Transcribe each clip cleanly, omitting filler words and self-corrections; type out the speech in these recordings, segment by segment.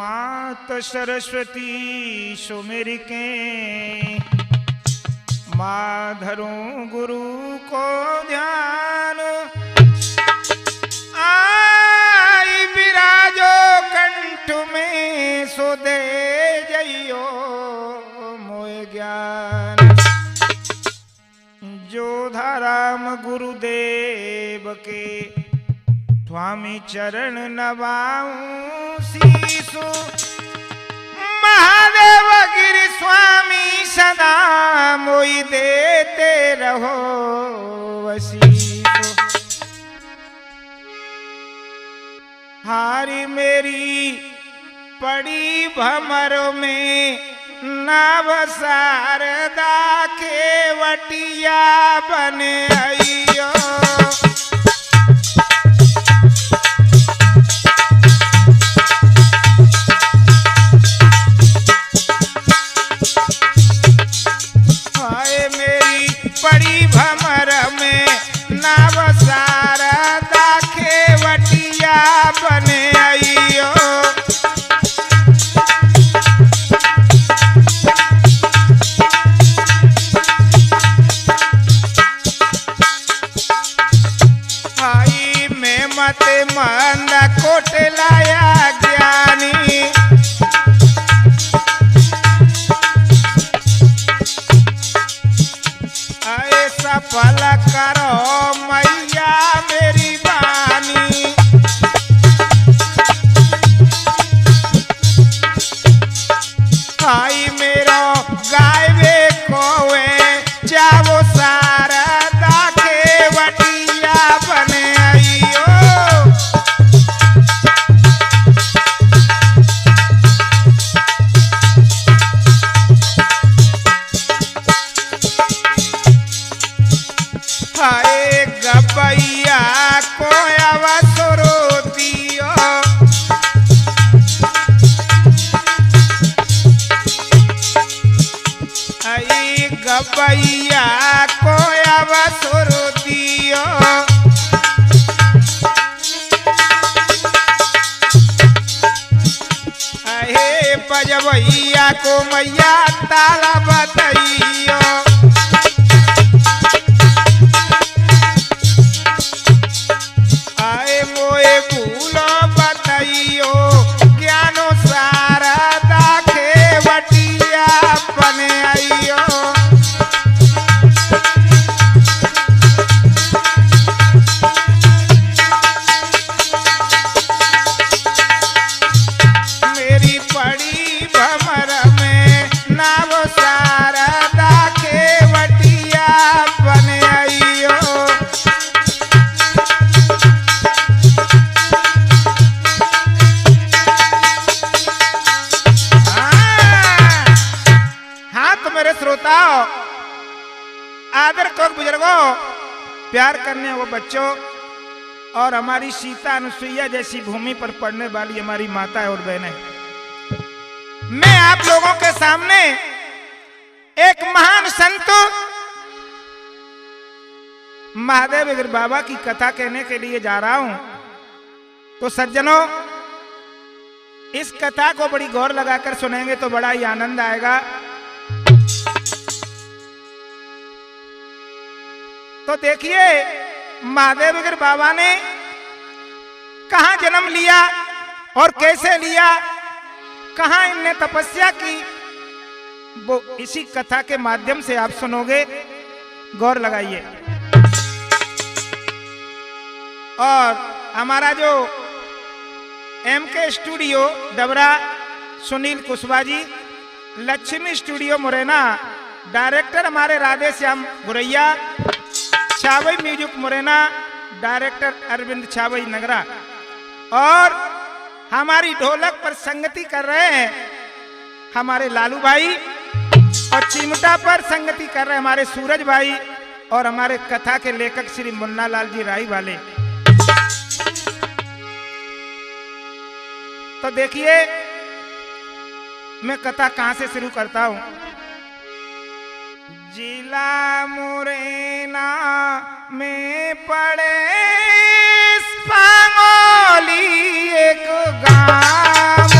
मात सरस्वती सुमिर के माधरों गुरु को ध्यान आई विराजो कंठ में सो दे जइयो मोय ज्ञान जो धाराम गुरुदेव के स्वामी चरण नवाऊं शीसु महादेव गिरि स्वामी सदा मोई देते रहो वसीसु हारी मेरी पड़ी भमर में नाव शारदा केवटिया बन आइयो पड़ी भमर में नाव शारदा केवटिया बन आइयो भाई में मत मंद कोट लाया ज्ञानी सफल करो मैया मेरी बानी भाई मेरो गायवे कोवे चावो शारदा केवटिया बन आइयो हाय गबैया को अवसरो दियो हाय गबैया को अवसरो दियो हाय बजबैया को मैया ताला बताइयो मोए भूलो बताइयो ज्ञानो शारदा केवटिया बन आइयो मेरी पड़ी भमर में नाव शारदा केवटिया बन आइयो श्रोताओं आदर को बुजुर्गों प्यार करने वो बच्चों और हमारी सीता अनुसुईया जैसी भूमि पर पढ़ने वाली हमारी माता और बहनें मैं आप लोगों के सामने एक महान संत महादेव गिर बाबा की कथा कहने के लिए जा रहा हूं तो सज्जनों इस कथा को बड़ी गौर लगाकर सुनेंगे तो बड़ा ही आनंद आएगा। तो देखिए महादेव गिर बाबा ने कहां जन्म लिया और कैसे लिया, कहां इनने तपस्या की, वो इसी कथा के माध्यम से आप सुनोगे, गौर लगाइए। और हमारा जो MK studio Dabra Sunil Kushwaha ji, Lakshmi studio Morena director हमारे राधे श्याम गुरैया, छावई म्यूजिक मुरैना डायरेक्टर अरविंद छावई नगरा, और हमारी ढोलक पर संगति कर रहे हैं हमारे लालू भाई, और चिमटा पर संगति कर रहे हैं हमारे सूरज भाई, और हमारे कथा के लेखक श्री मुन्ना लाल जी राई वाले। तो देखिए मैं कथा कहां से शुरू करता हूं। जिला मुरैना में पड़े पांगोली एक गांव,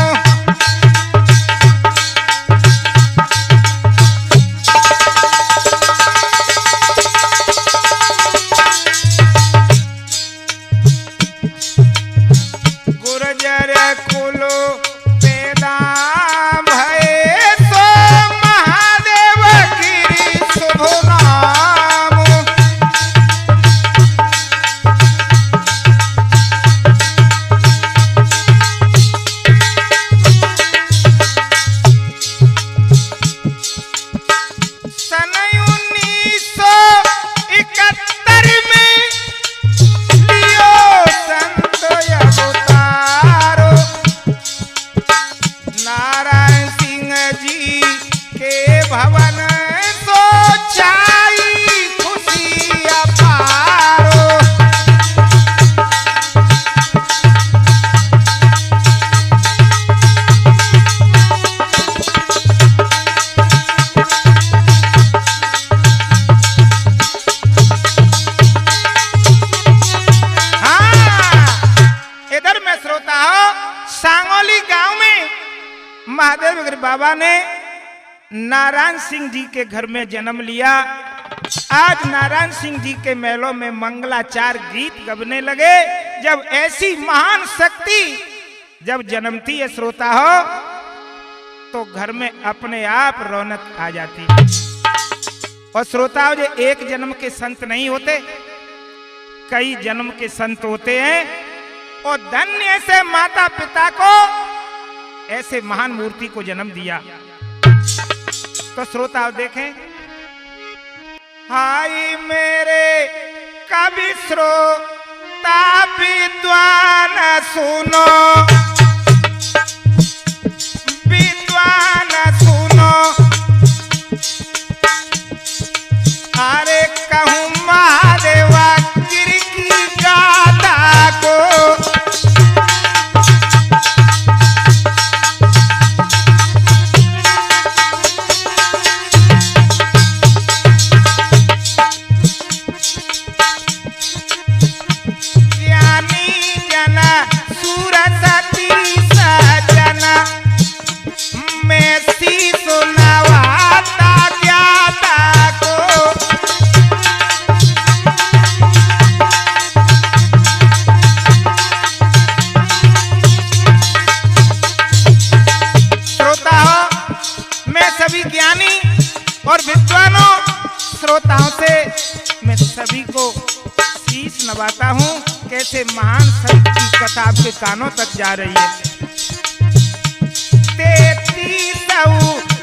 भवन सोचाई खुशी अपारो। इधर में श्रोता हो सांगोली गांव में महादेव गिरी बाबा ने नारायण सिंह जी के घर में जन्म लिया। आज नारायण सिंह जी के मेलों में मंगलाचार गीत गबने लगे। जब ऐसी महान शक्ति जब जन्मती है श्रोता हो तो घर में अपने आप रौनक आ जाती। और श्रोता हो जो एक जन्म के संत नहीं होते, कई जन्म के संत होते हैं। और धन्य से माता पिता को ऐसे महान मूर्ति को जन्म दिया। तो श्रोता देखें, हाय मेरे कवि श्रोता विद्वान सुनो, विद्वान सुनो, अरे कहूँ महादेवा गिर की गाथा को। और विद्वानों श्रोताओं से मैं सभी को शीश नवाता हूँ। कैसे महान संत की कथा आपके कानों तक जा रही है। 33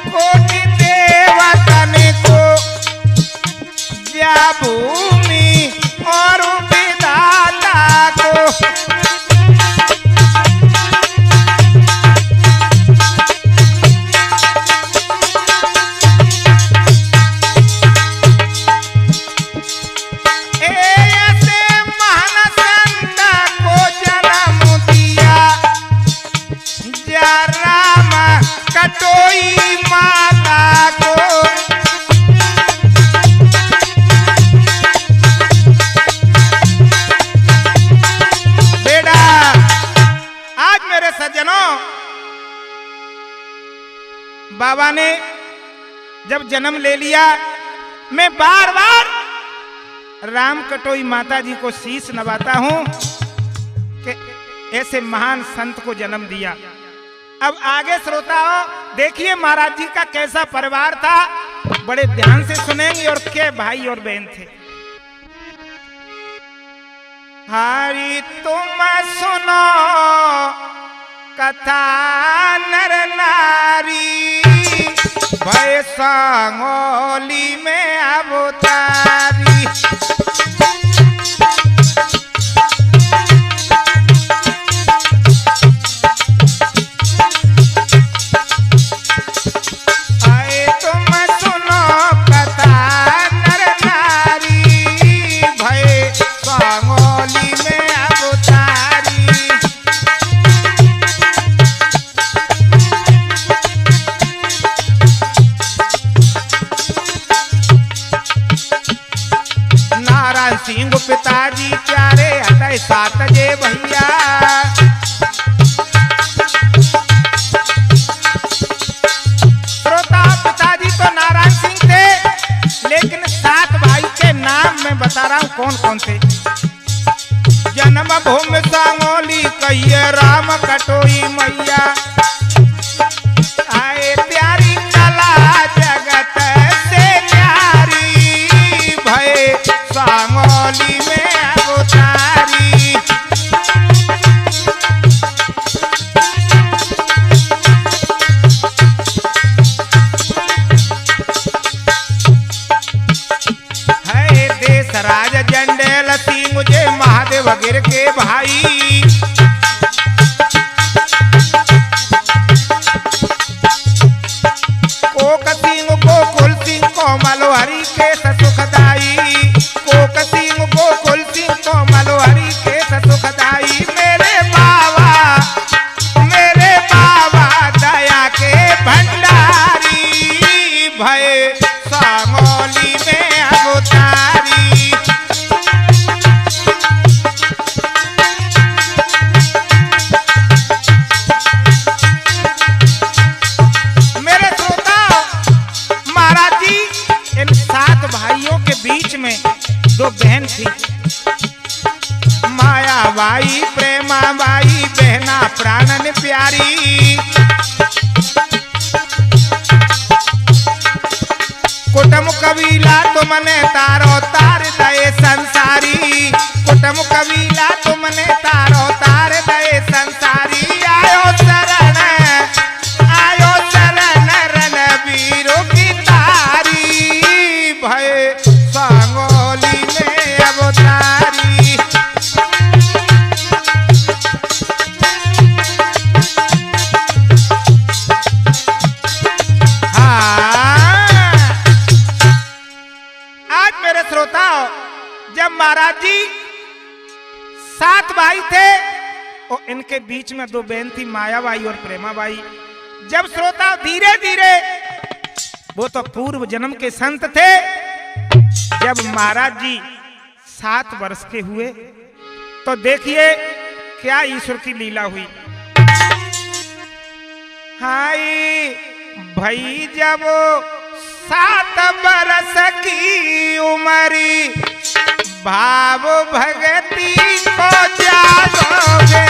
कोटि देवतन को व्याभूमि और विधाता को। कटोई माता को बेटा, आज मेरे सज्जनों बाबा ने जब जन्म ले लिया, मैं बार बार राम कटोई माता जी को शीश नवाता हूं कि ऐसे महान संत को जन्म दिया। अब आगे श्रोताओं देखिए महाराज जी का कैसा परिवार था, बड़े ध्यान से सुनेंगे। और क्या भाई और बहन थे। हरि तुम सुनो कथा नर नारी, भय सांगोली में अवतारी। सिंह पिताजी प्यारे हटै सात जे भैया। श्रोता पिताजी तो नारायण सिंह थे, लेकिन 7 भाई के नाम मैं बता रहा हूं कौन कौन थे। जन्म भूमि सांगोली कहिए राम कटोई मैया। आए प्यारी कला जगत से प्यारी, भय सांगोली में अवतारी। है देश राज जंडेल सिंह जे महादेव गिर के भाई। कोक सिंह को हरि के सुखदाई, कोक सिंह गोकुल सिंह कोमल हरि के सुखदाई। मेरे बाबा दया के भंडारी, भय सांगोली में अवतारी। मेरे श्रोता, महाराज जी इन 7 भाइयों के बीच में 2 बहन थी, माया बाई प्रेमा बाई, बहना प्राणन प्यारी। कुटुम कबीला तुमने तारो तार दए संसारी, कुटुम कबीला तुमने तारो तार दए संसारी। आयो शरण रणवीरों की तारी, भय सांगोली में अवतारी। श्रोताओ, जब महाराज जी 7 भाई थे और इनके बीच में 2 बहन थी, मायाबाई और प्रेमाबाई। जब श्रोता धीरे धीरे, वो तो पूर्व जन्म के संत थे, जब महाराज जी 7 वर्ष के हुए तो देखिए क्या ईश्वर की लीला हुई। हाय भाई जब 7 बरस की उमरी, भाव भगती को जागोगे।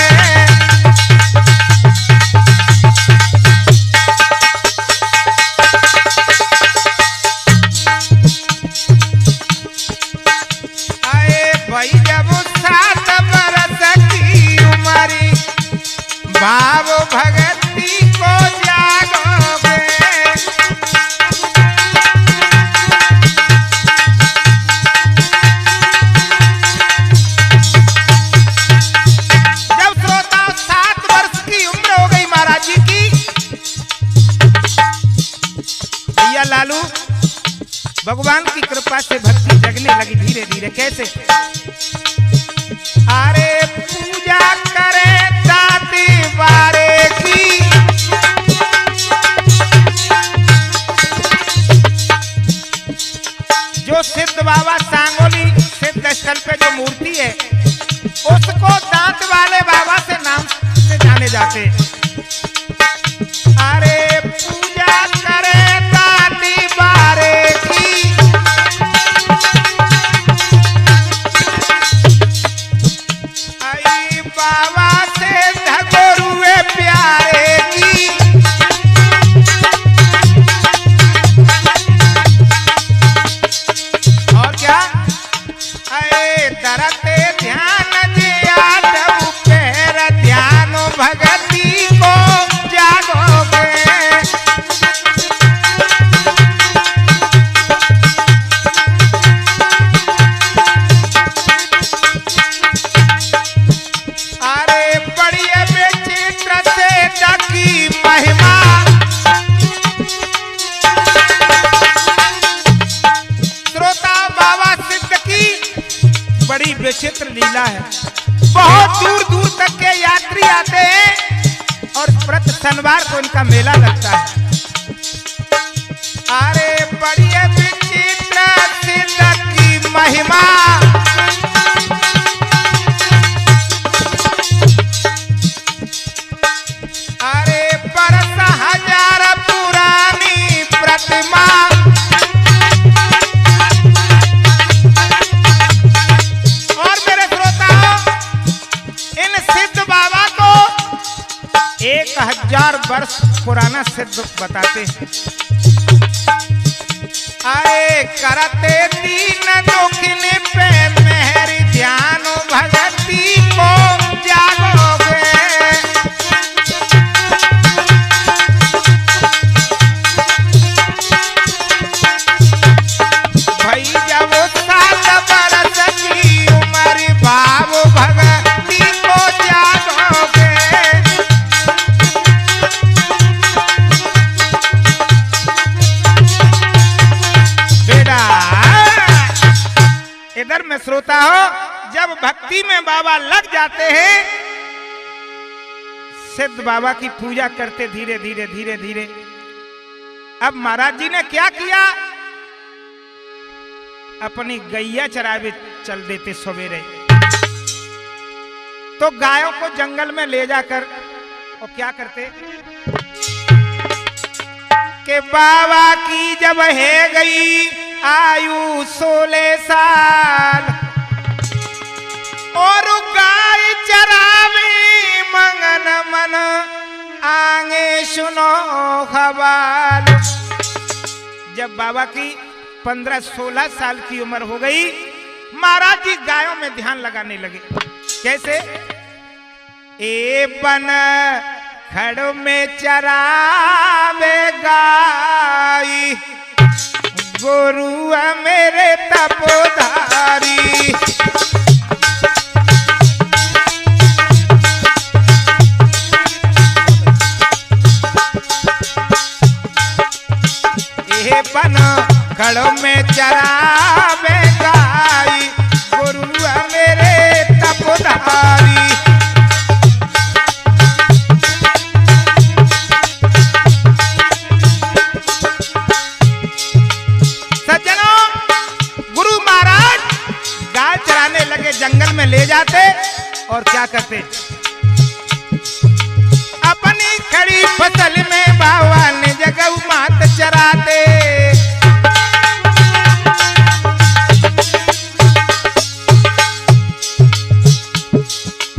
आए भाई जब 7 बरस की उमरी, भाव भगती को जागोगे। लालू भगवान की कृपा से भक्ति जगने लगी धीरे धीरे। कैसे? अरे पूजा करे दाती बारे की, जो सिद्ध बाबा सांगोली सिद्ध स्थल पे जो मूर्ति है, उसको दांत वाले बाबा से नाम से जाने जाते। अरे पूजा करे बाबा से धगोरुए प्यारे की, और क्या अरे दरते ध्यान दिया जब पैर ध्यान भगती को जागोगे। बड़ी विचित्र लीला है, बहुत दूर दूर तक के यात्री आते हैं और प्रति शनिवार को इनका मेला लगता है। अरे बड़ी विचित्र सिद्ध की महिमा, अरे बरस 1000 पुरानी प्रतिमा। बाबा को 1000 वर्ष पुराना सिद्ध बताते हैं। आए करते दीन दुखिन पे मेहर ध्यान भगती को जागोगे। भाई जब 7 बरस की उम्र, भाव भगती को जागोगे। बेटा श्रोता हो, जब भक्ति में बाबा लग जाते हैं, सिद्ध बाबा की पूजा करते धीरे धीरे धीरे धीरे। अब महाराज जी ने क्या किया, अपनी गैया चरावे चल देते सवेरे। तो गायों को जंगल में ले जाकर और क्या करते कि बाबा की जब है गई आयु 16 साल और गाय चरावे मंगन मन आगे सुनो खबाल। जब बाबा की 15-16 साल की उम्र हो गई, महाराज जी गायों में ध्यान लगाने लगे। कैसे? ए बन खड़ों में चरावे गाई, गुरुआ मेरे तपोधारी। ए बन खड़ों में चरावे गाई, गुरुआ मेरे तपोधारी। जंगल में ले जाते और क्या करते, अपनी खड़ी फसल में बाबा ने जगह मात चराते।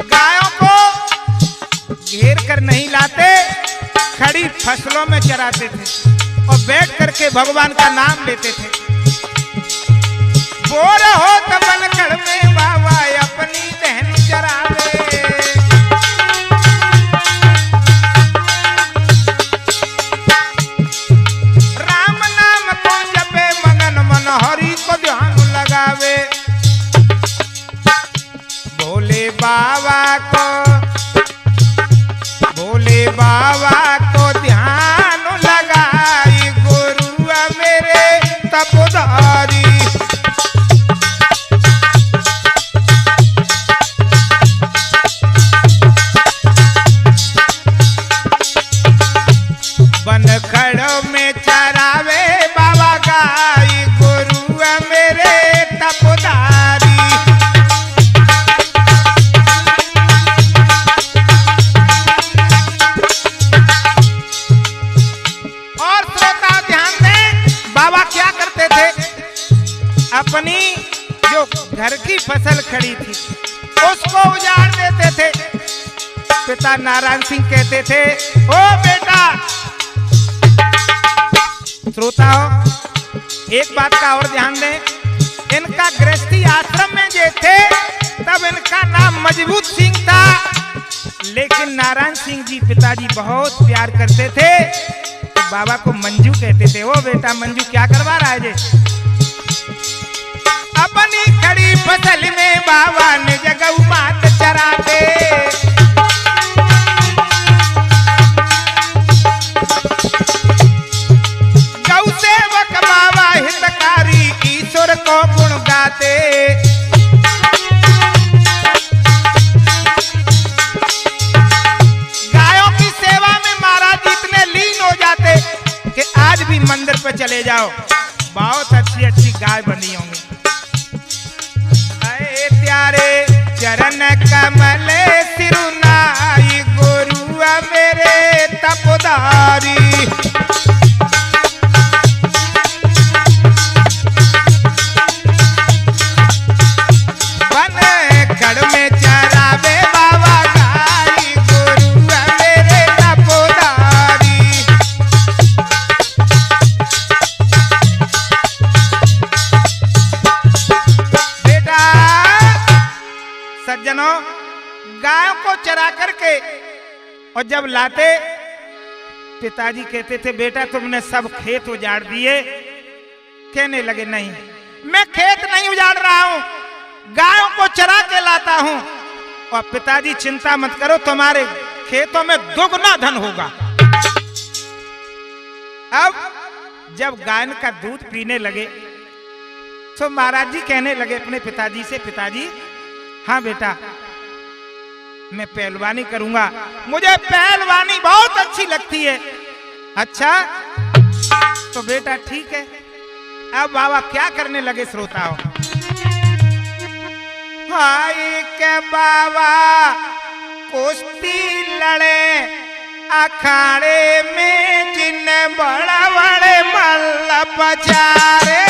गायों को घेर कर नहीं लाते, खड़ी फसलों में चराते थे और बैठ करके भगवान का नाम लेते थे। बोर हो तो बनखड़ में बाबा अपनी बहन चरावे। राम नाम को जपे मगन मन हरि को ध्यान लगावे। भोले बाबा को ध्यान लगाई, गुरुआ मेरे तपोधारी। बनखड़ों में चरावे बाबा गाई, गुरुआ मेरे तपोधारी। और श्रोता ध्यान दें, बाबा क्या करते थे, अपनी जो घर की फसल खड़ी थी उसको उजाड़ देते थे। पिता नारायण सिंह कहते थे, ओ बेटा। श्रोता हो, एक बात का और ध्यान दें, इनका गृहस्थी आश्रम में जो थे तब इनका नाम मजबूत सिंह था, लेकिन नारायण सिंह जी पिताजी बहुत प्यार करते थे, तो बाबा को मंजू कहते थे। ओ बेटा मंजू, क्या करवा रहा है जे? अपनी खड़ी फसल में बाबा ने जगह मात चराते। ईश्वर को गुण गाते, गायों की सेवा में महाराज इतने लीन हो जाते कि आज भी मंदिर पे चले जाओ, बहुत अच्छी अच्छी गाय बनी होंगी। अरे प्यारे चरण कमल सिरुनाई, गुरुआ मेरे तपोधारी। गायों को चरा करके और जब लाते, पिताजी कहते थे, बेटा तुमने सब खेत उजाड़ दिए। कहने लगे, नहीं, मैं खेत नहीं उजाड़ रहा हूं, गायों को चरा के लाता हूं। और पिताजी चिंता मत करो, तुम्हारे खेतों में दुगना धन होगा। अब जब गाय का दूध पीने लगे तो महाराज जी कहने लगे अपने पिताजी से, पिताजी हाँ बेटा मैं पहलवानी करूंगा, मुझे पहलवानी बहुत अच्छी लगती है। अच्छा तो बेटा ठीक है। अब बाबा क्या करने लगे श्रोताओं, हाय के बाबा कुश्ती लड़े अखाड़े में, जिन बड़ा बड़े मल्ल पचारे।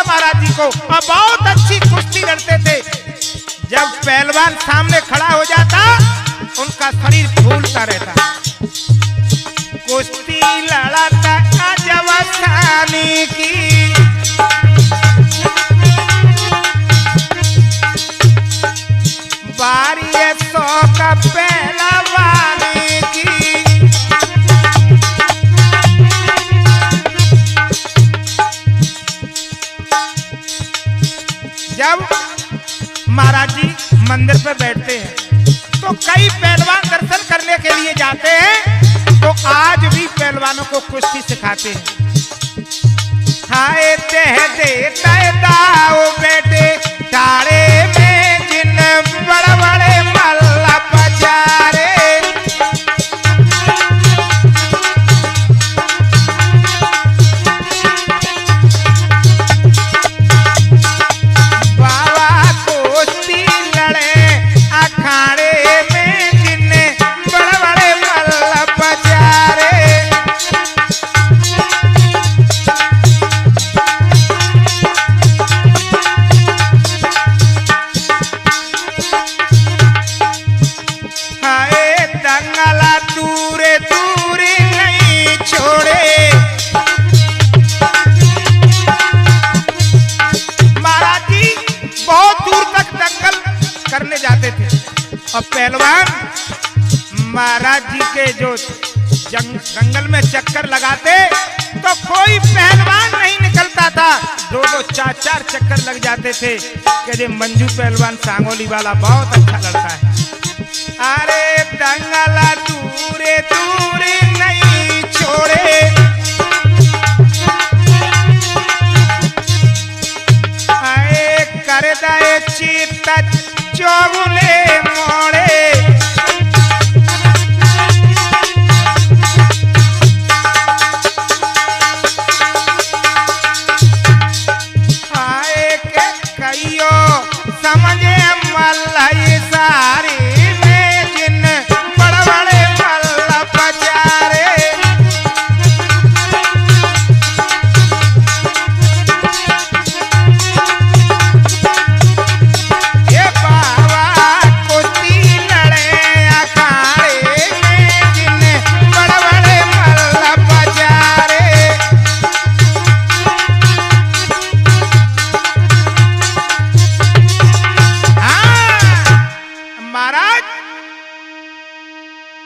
महाराज जी को और बहुत अच्छी कुश्ती लड़ते थे। जब पहलवान सामने खड़ा हो जाता उनका शरीर फूलता रहता। कुश्ती लड़ाता जवानी की, बारी है सौ का पहलवानी की। जब महाराज जी मंदिर पर बैठते हैं तो कई पहलवान दर्शन करने के लिए जाते हैं, तो आज भी पहलवानों को कुश्ती सिखाते हैं। हाय तह दे तह दाओ बेटे तारे में, जिन बड़े बड़े मल्ला पचारे। और पहलवान महाराज जी के जो जंगल में चक्कर लगाते तो कोई पहलवान नहीं निकलता था, दो दो चार चार चक्कर लग जाते थे कि मंजू पहलवान सांगोली वाला बहुत अच्छा लड़ता है। अरे दंगला दूरे दूरे नहीं छोड़े, आए कर दाए चित्त चौगुले मोड़े। आए के कईयो समझे मल्लाई सारी में, जिन बड़े बड़े मल्ला पचारे।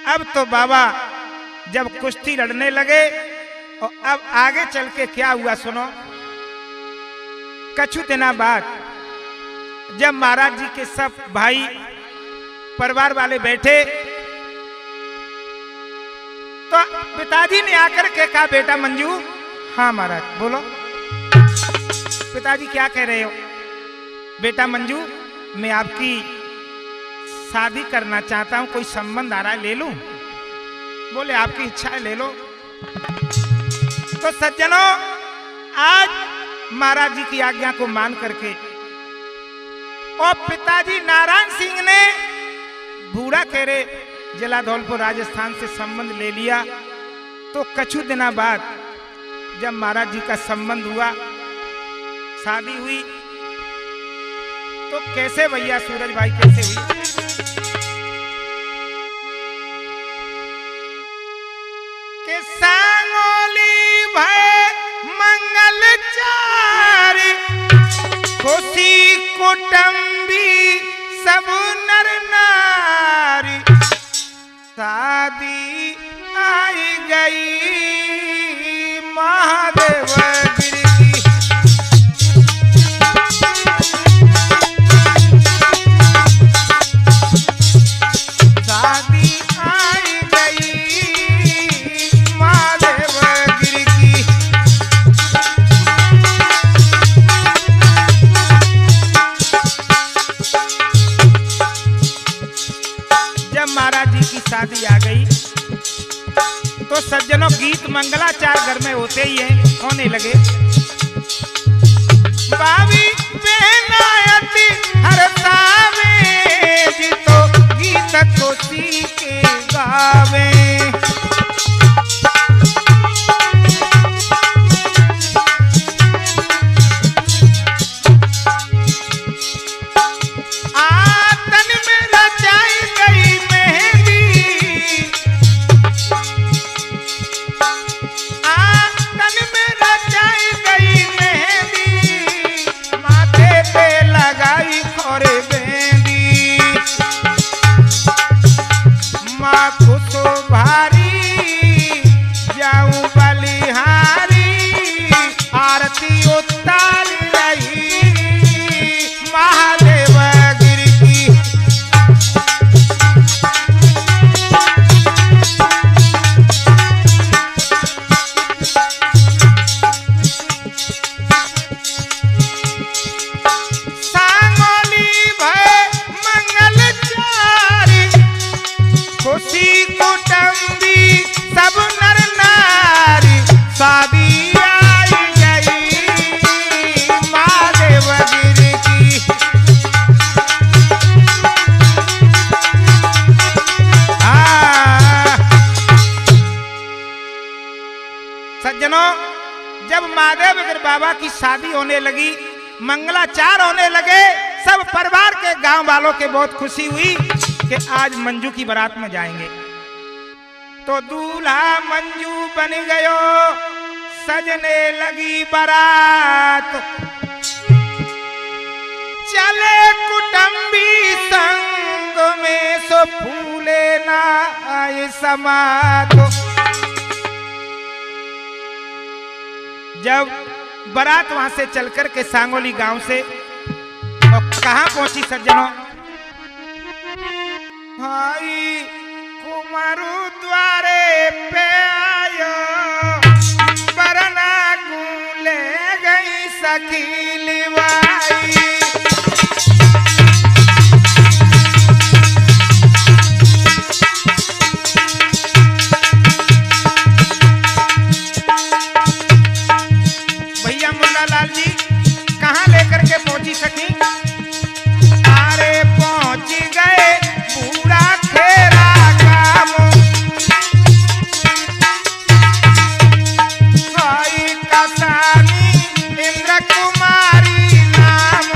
अब तो बाबा जब कुश्ती लड़ने लगे और अब आगे चल के क्या हुआ सुनो। कछु दिना बाद जब महाराज जी के सब भाई परिवार वाले बैठे तो पिताजी ने आकर के कहा, बेटा मंजू। हाँ महाराज बोलो। पिताजी क्या कह रहे हो? बेटा मंजू मैं आपकी शादी करना चाहता हूं, कोई संबंध आ रहा है ले लूं? बोले आपकी इच्छा है ले लो। तो सज्जनों आज महाराज जी की आज्ञा को मान करके और पिताजी नारायण सिंह ने बूढ़ा खेरे जिला धौलपुर राजस्थान से संबंध ले लिया। तो कछु दिना बाद जब महाराज जी का संबंध हुआ, शादी हुई, तो कैसे भैया सूरज भाई कैसे हुई? के सांगोली भय मंगल चारी खुशी कुटुंबी सब नर नारी शादी आई गई महादेव गिर की। शादी आई गई महादेव गिर की। जब महाराज जी की शादी आ गई तो सज्जनों गीत मंगलाचार घर में होते ही हैं, होने लगे। बावी बेनायती हर तावे जी तो गीत कोसी के गावे। सज्जनों, जब महादेव गिर बाबा की शादी होने लगी, मंगलाचार होने लगे, सब परिवार के गांव वालों के बहुत खुशी हुई कि आज मंजू की बारात में जाएंगे। तो दूल्हा मंजू बन गयो, सजने लगी बारात। चले कुटुंबी संग में सो फूले ना आए समात। जब बारात वहां से चलकर के सांगोली गांव से और कहां पहुंची सज्जनों? भाई कुमारू द्वारे पे आयो, बरना ले गई सखी लिवाई। लाल जी कहां लेकर के पहुंची सखी? अरे पहुंच गए बूढ़ा खेरा गांव, भाई कसानी इंद्र कुमारी नाम।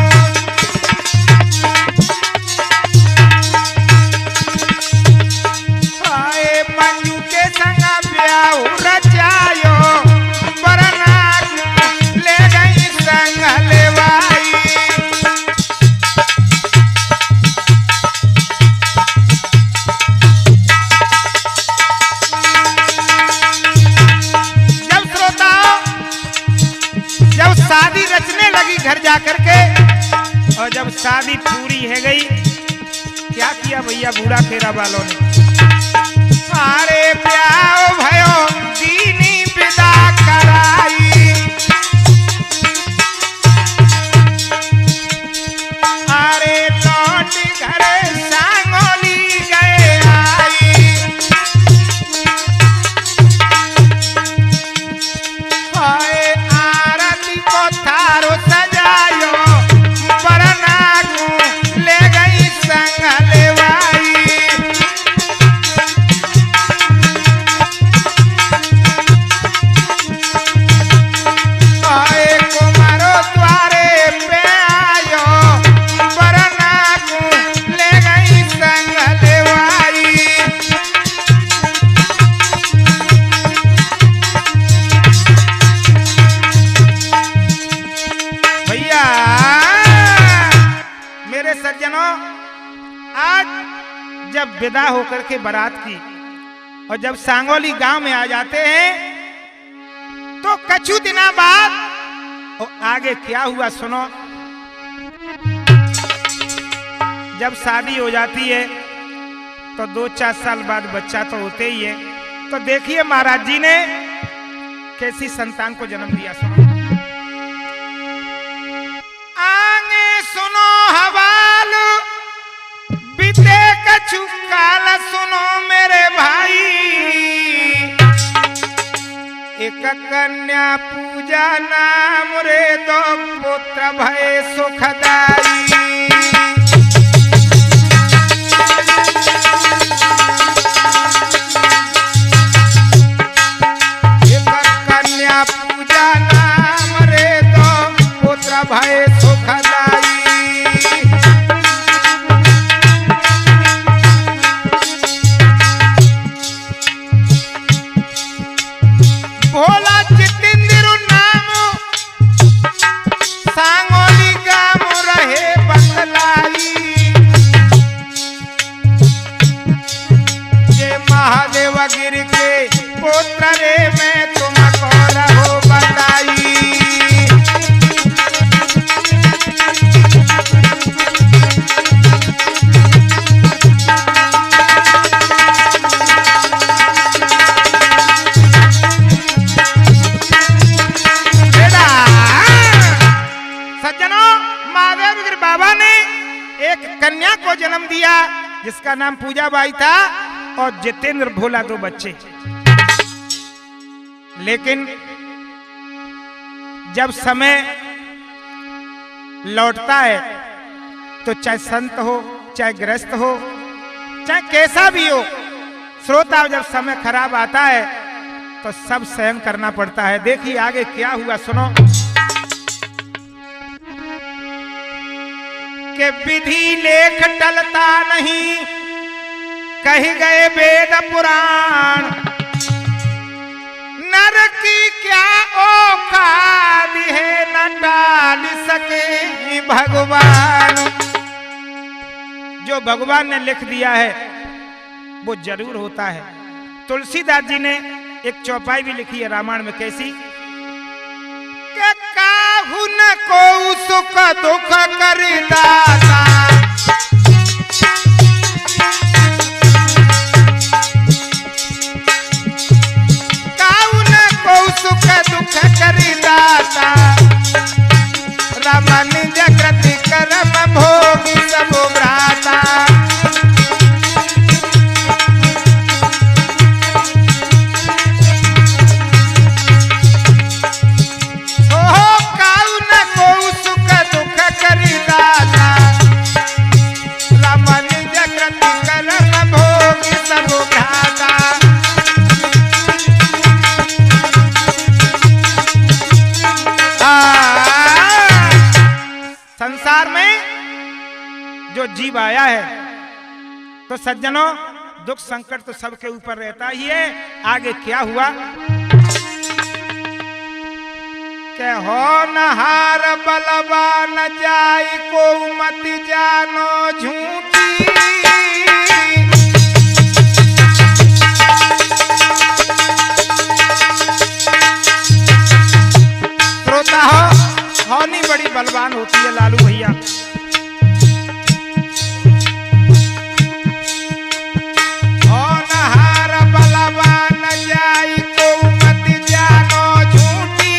भाई मंजू के संग ब्याह रचायो, शादी रचने लगी घर जाकर के। और जब शादी पूरी है गई, क्या किया भैया बूढ़ा खेरा वालों ने? अरे प्याओ भयो दीनी विदा कराई। अरे लौट घरे सांगोली गए आई। थारो सजायो, बरना ले गई संग लेवाई। जब विदा होकर के बारात की और जब सांगोली गांव में आ जाते हैं तो कछु दिना बाद और आगे क्या हुआ सुनो। जब शादी हो जाती है तो 2-4 साल बाद बच्चा तो होते ही है। तो देखिए महाराज जी ने कैसी संतान को जन्म दिया। सुनो आगे सुनो हवाल बीते कछु काल सुनो मेरे भाई। एक कन्या पूजा नाम रे दो पुत्र भय सुखदाई। भय सुखदाई। भोला जितेंद्र नाम सांगोली गाम रहे बतलाई। ये महादेव गिर के पुत्र रे मैं तुमको रहो बताई। कन्या को जन्म दिया जिसका नाम पूजाबाई था और जितेंद्र भोला 2 बच्चे। लेकिन जब समय लौटता है तो चाहे संत हो चाहे गृहस्थ हो चाहे कैसा भी हो श्रोता, जब समय खराब आता है तो सब सहन करना पड़ता है। देखिए आगे क्या हुआ सुनो कि विधि लेख टलता नहीं कही गए वेद पुराण। नर की क्या औकात है न टाल सके भगवान। जो भगवान ने लिख दिया है वो जरूर होता है। तुलसीदास जी ने एक चौपाई भी लिखी है रामायण में, कैसी के काहू न को सुख दुख कर दाता। काहू न को सुख दुख कर दाता। रमन जगत कर्म भोग सब भ्राता। संसार में जो जीव आया है तो सज्जनों दुख संकट तो सबके ऊपर रहता ही है। आगे क्या हुआ के हो नहार बलवान जाई को मत जानो झूठी। श्रोता होनी बड़ी बलवान होती है लालू भैया। हो नहार बलवान जाई को मत जानो झूठी।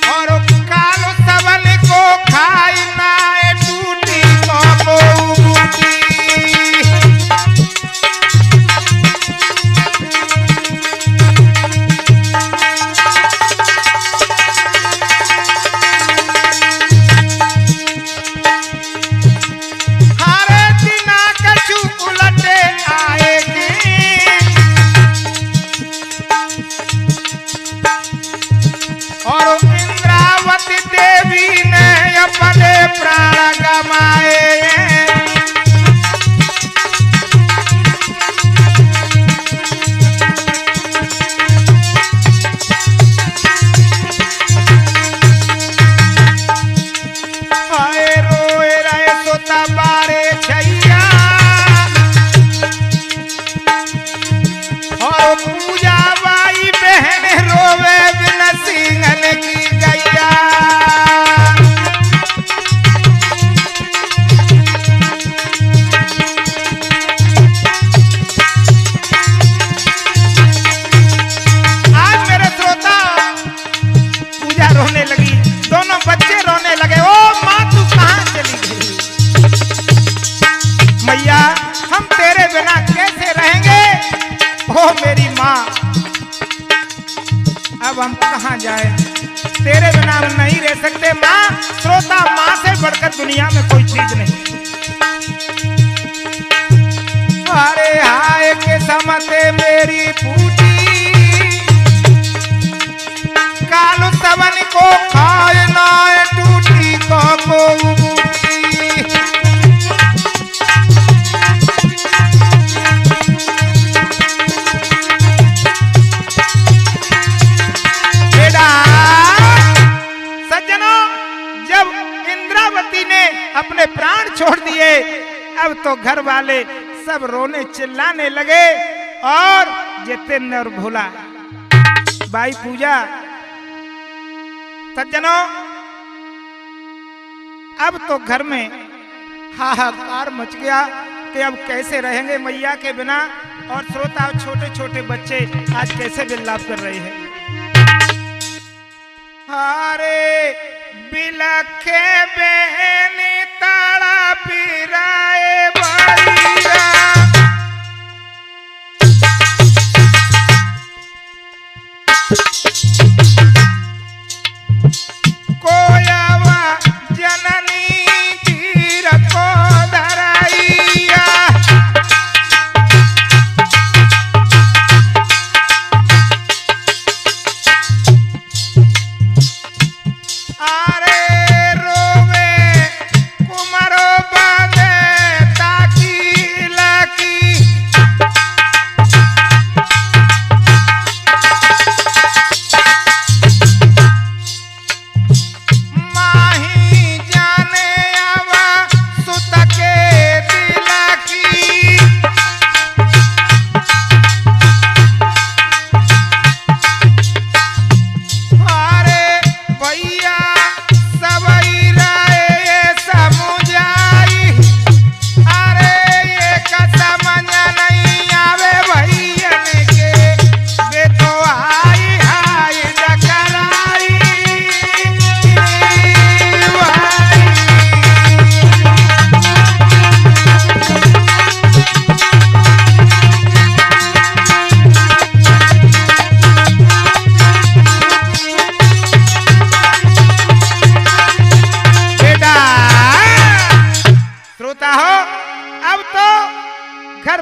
और कालो सबल को खाई ना टूटी को बूटी। मेरी माँ, अब हम कहाँ जाए, तेरे बिना हम नहीं रह सकते माँ। श्रोता, माँ से बढ़कर दुनिया में कोई चीज नहीं। अरे हाय के समते मेरी पूजी, कालू सबन को खाए ना टूटी को अपने प्राण छोड़ दिए। अब तो घर वाले सब रोने चिल्लाने लगे और जितेंद्र और भोला बाई पूजा। सज्जनों, अब तो घर में हाहाकार मच गया कि अब कैसे रहेंगे मैया के बिना। और श्रोता, छोटे छोटे बच्चे आज कैसे विलाप कर रहे हैं। अरे बिलखे बेनी ताड़ा पिराए बलिया, कोयावा जननी चीर को धराइया।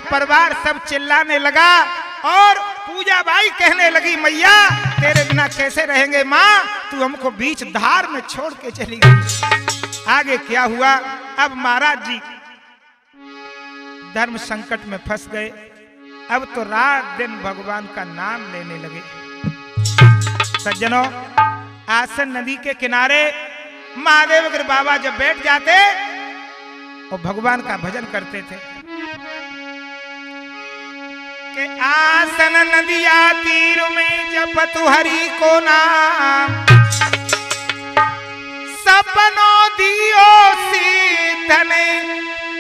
परिवार सब चिल्लाने लगा और पूजा बाई कहने लगी, मैया तेरे बिना कैसे रहेंगे माँ, तू हमको बीच धार में छोड़ के चली गई। आगे क्या हुआ, अब महाराज जी धर्म संकट में फंस गए। अब तो रात दिन भगवान का नाम लेने लगे। सज्जनों, आसन नदी के किनारे महादेव गिर बाबा जब बैठ जाते और भगवान का भजन करते थे कि आसन नदिया तीर में जपत हरि को नाम, सपनों दियो सीधने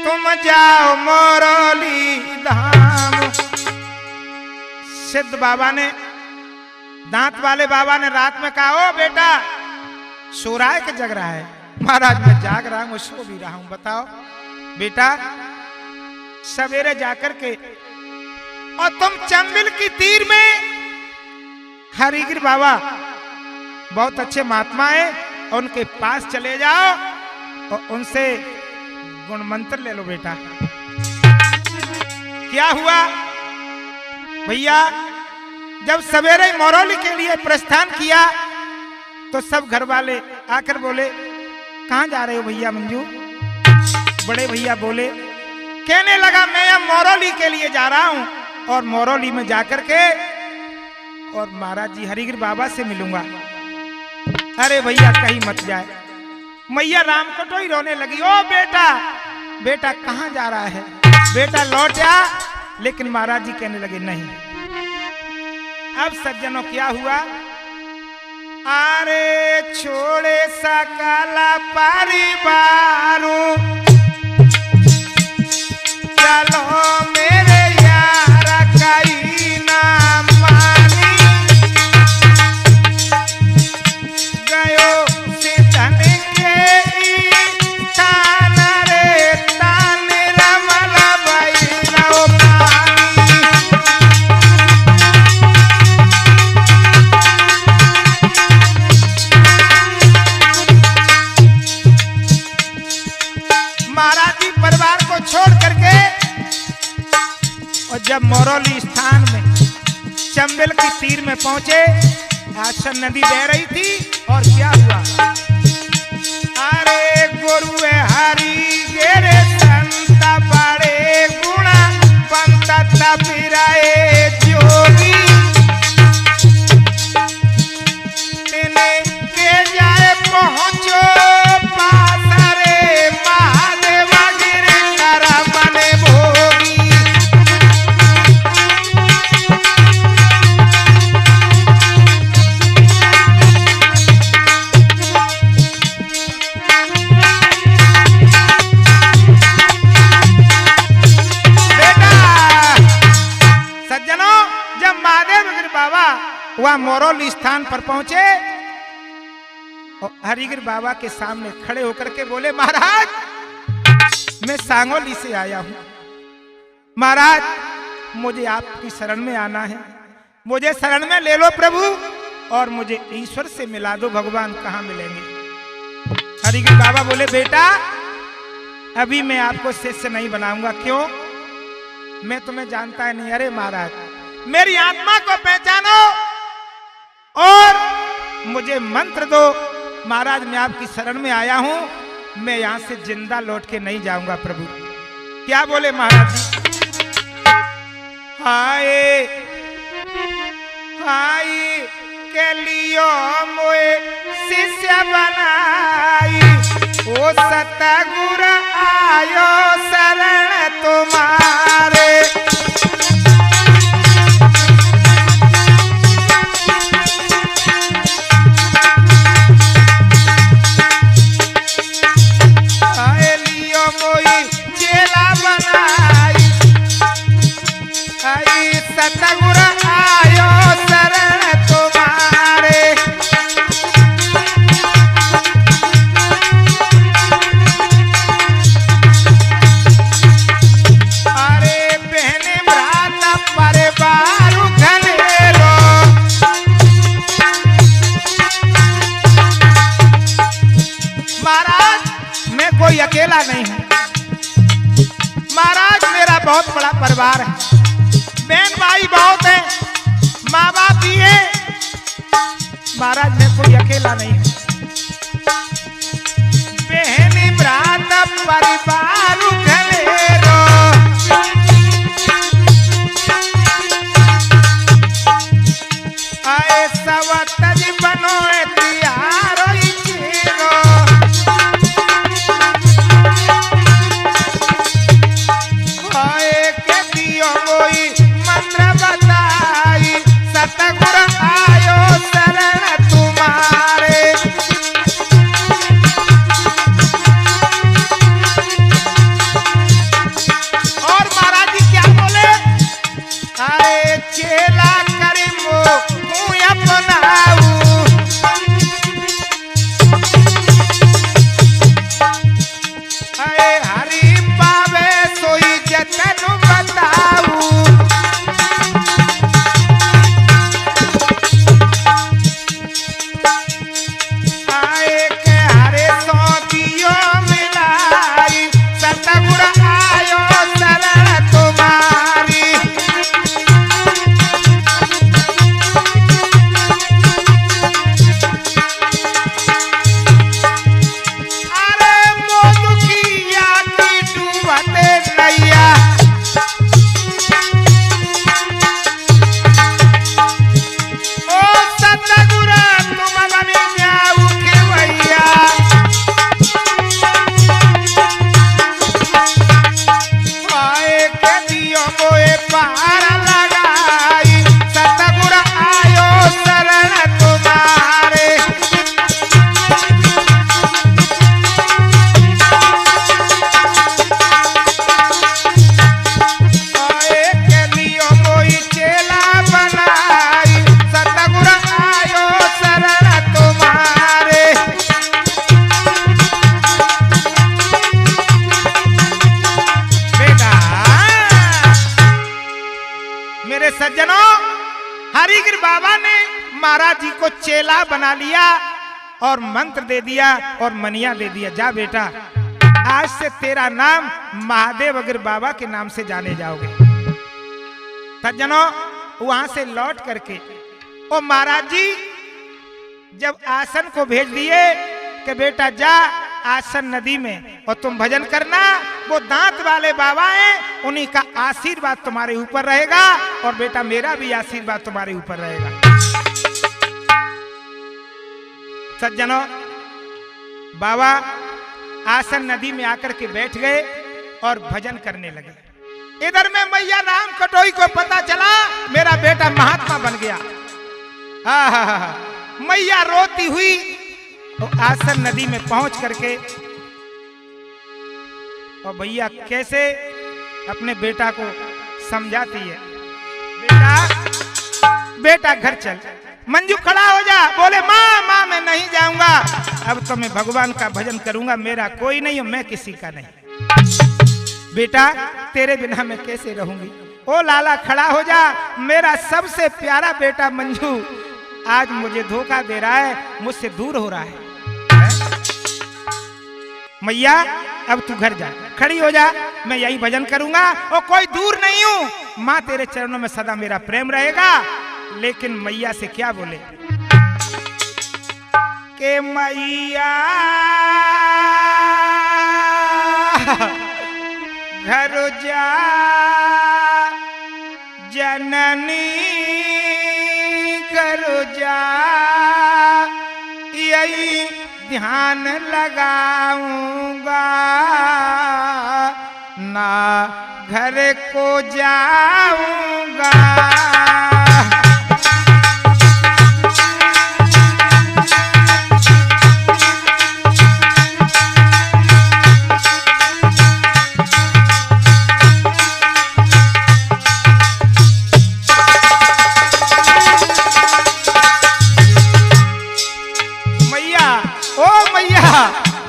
तुम जाओ मोरोली धाम। सिद्ध बाबा ने, दांत वाले बाबा ने रात में कहा, ओ बेटा सो रहा है कि जग रहा है? महाराज मैं जाग रहा हूं, सो भी रहा हूं। बताओ बेटा, सवेरे जाकर के और तुम चंबिल की तीर में हरिगिर बाबा बहुत अच्छे महात्मा है, उनके पास चले जाओ और उनसे गुण मंत्र ले लो। बेटा क्या हुआ भैया, जब सवेरे मोरौली के लिए प्रस्थान किया तो सब घर वाले आकर बोले, कहां जा रहे हो भैया मंजू? बड़े भैया बोले, कहने लगा मैं अब मोरौली के लिए जा रहा हूं और मोरौली में जाकर के और महाराज जी हरिगिर बाबा से मिलूंगा। अरे भैया कहीं मत जाए। मैया राम कटोई रोने लगी, ओ बेटा बेटा कहां जा रहा है, बेटा लौट जा। लेकिन महाराज जी कहने लगे नहीं। अब सज्जनों क्या हुआ, अरे छोड़े सकला परिवारो चलो मेरे यार कई ना मानी, गयो सिद्धन के तान रे तान रमल बैलो पानी। संबल की तीर में पहुंचे। आसन नदी बह रही थी और क्या हुआ, अरे गुरुए हरि गेरे संता बड़े गुणा पंता पिराए जोगी तेने के जाए पहुंचो पासरे महादेवा गिरे करा मने भोगी। वह मोरोल स्थान पर पहुंचे और हरिगिर बाबा के सामने खड़े होकर के बोले, महाराज मैं सांगोली से आया हूं, महाराज मुझे आपकी शरण में आना है, मुझे शरण में ले लो प्रभु और मुझे ईश्वर से मिला दो, भगवान कहां मिलेंगे। हरिगिर बाबा बोले, बेटा अभी मैं आपको शिष्य नहीं बनाऊंगा। क्यों? मैं तुम्हें जानता है नहीं। अरे महाराज मेरी आत्मा को पहचानो और मुझे मंत्र दो। महाराज मैं आपकी शरण में आया हूं, मैं यहां से जिंदा लौट के नहीं जाऊंगा प्रभु। क्या बोले महाराज जी? हाय हाय के लियो मोए शिष्य बनाई, ओ सतगुर आयो शरण तुम्हारे। सतगुर आयो शरण तुम्हारे। अरे बहने भ्राता परिवार घनेरो, महाराज मैं कोई अकेला नहीं हूं, महाराज मेरा बहुत बड़ा परिवार है, बहन भाई बहुत है, माँ बाप भी है, महाराज मैं कोई अकेला नहीं हूं। बहन भ्राता परिवार घनेरो, आए सवतज बनो तिहारो चेरो। आए के दियो कोई मंत्र बताई, सतगुर आयो शरण तुम्हारे। और महाराज जी क्या बोले, अरे चेला करे मो अपनाऊ, अरे हरि पावे सोई जतन बताऊ। सज्जनों, हरिगिर बाबा ने महाराज जी को चेला बना लिया और मंत्र दे दिया और मनिया दे दिया। जा बेटा आज से तेरा नाम महादेव अगिर बाबा के नाम से जाने जाओगे। सज्जनों वहां से लौट करके ओ महाराज जी जब आसन को भेज दिए कि बेटा जा आसन नदी में और तुम भजन करना, वो दांत वाले बाबा हैं, उन्हीं का आशीर्वाद तुम्हारे ऊपर रहेगा और बेटा मेरा भी आशीर्वाद तुम्हारे ऊपर रहेगा। सज्जनों, बाबा आसन नदी में आकर के बैठ गए और भजन करने लगे। इधर में मैया राम कटोई को पता चला मेरा बेटा महात्मा बन गया। मैया रोती हुई तो आसन नदी में पहुंच करके और भैया कैसे अपने बेटा को समझाती है, बेटा घर चल। मंजू खड़ा हो जा, बोले माँ माँ मैं नहीं जाऊंगा, अब तो मैं भगवान का भजन करूंगा, मेरा कोई नहीं हो, मैं किसी का नहीं। बेटा तेरे बिना मैं कैसे रहूंगी। ओ लाला खड़ा हो जा, मेरा सबसे प्यारा बेटा मंजू आज मुझे धोखा दे रहा है, मुझसे दूर हो रहा है। मैया अब तू घर जा, खड़ी हो जा, मैं यही भजन करूंगा और कोई दूर नहीं हूं। माँ तेरे चरणों में सदा मेरा प्रेम रहेगा। लेकिन मैया से क्या बोले के मैया घर जा जननी घर जा, यही ध्यान लगाऊंगा ना घर को जाऊंगा।